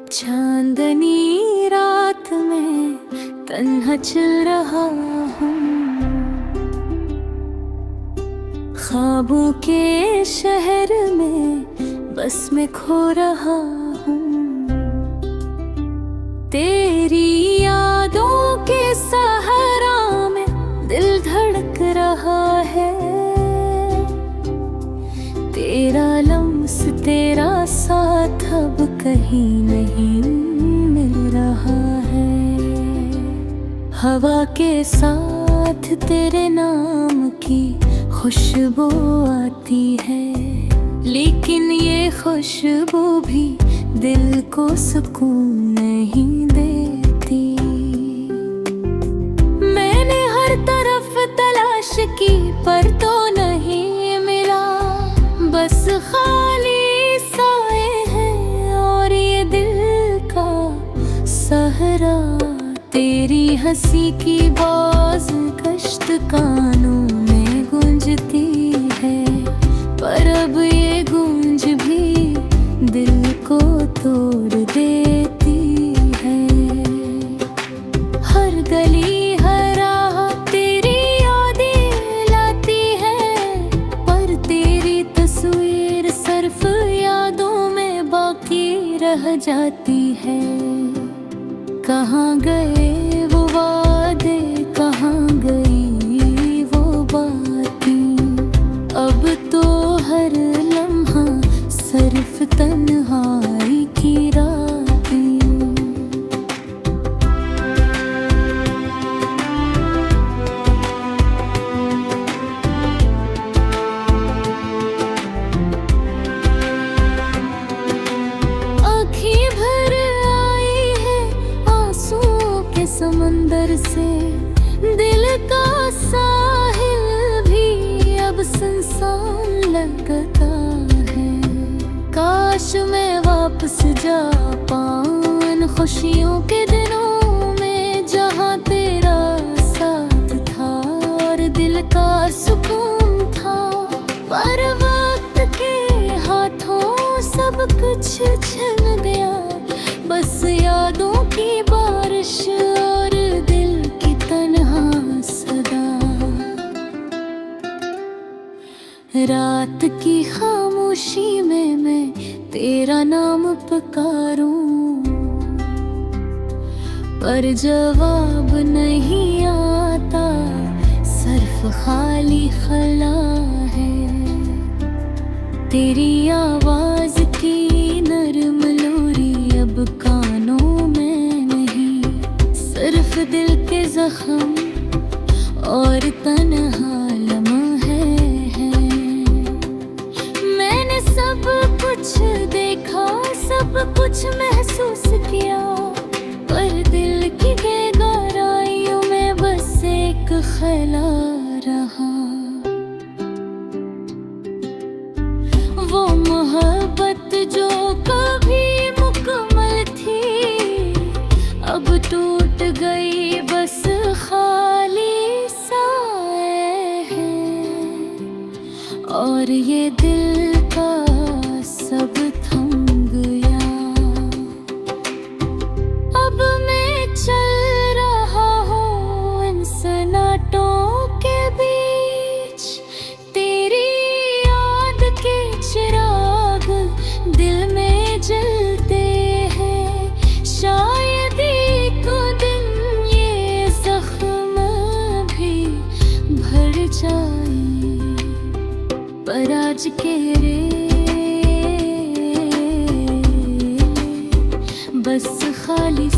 चांदनी रात में तन्हा चल रहा हूँ, ख्वाबों के शहर में बस में खो रहा हूँ। तेरी यादों के सहारा में दिल धड़क रहा है। तेरा लम्स तेरा साथ अब कहीं नहीं मिल रहा है। हवा के साथ तेरे नाम की खुशबू आती है, लेकिन ये खुशबू भी दिल को सुकून नहीं देती। मैंने हर तरफ तलाश की पर तो नहीं मिला, बस खाली साए हैं और ये दिल का सहरा। तेरी हंसी की बाज कश्त कानों में गूंजती है, पर अब ये गूंज भी दिल को तोड़ देती है। हर गली हर राह तेरी यादें लाती है, पर तेरी तस्वीर सिर्फ यादों में बाकी रह जाती है। कहाँ गए वो वादे, कहाँ गई वो बातें, अब तो हर लम्हा सिर्फ तन्हाई की रातें। आँखें भर आई है आंसुओं के समंदर से, दिल का साहिल भी अब सुनसान लगता है। काश मैं वापस जा पाऊं इन खुशियों के दिनों में, जहाँ तेरा साथ था और दिल का सुकून था। पर वक्त के हाथों सब कुछ छिन गया, बस यादों की बारिश और दिल की तन्हा सदा। रात की खामोशी में मैं तेरा नाम पुकारूं, पर जवाब नहीं आता, सिर्फ खाली खला है। तेरी आवाज की नरम लोरी अब कानों में नहीं, सिर्फ दिल के जख्म और तन्हा लम्हे हैं। मैंने सब कुछ देखा, सब कुछ महसूस किया, पर दिल की गहराइयों में बस एक ख्याल रहा। वो मोहब्बत जो कभी मुकम्मल थी, अब टूट गई, बस खाली साए हैं। और ये दिल का सब थम गया, अब मैं चल रहा हूँ इन सन्नाटों के बीच। तेरी याद के चिराग दिल में जलते हैं, शायद एक दिन ये जख्म भी भर जाए। पर आज के रे बस खाली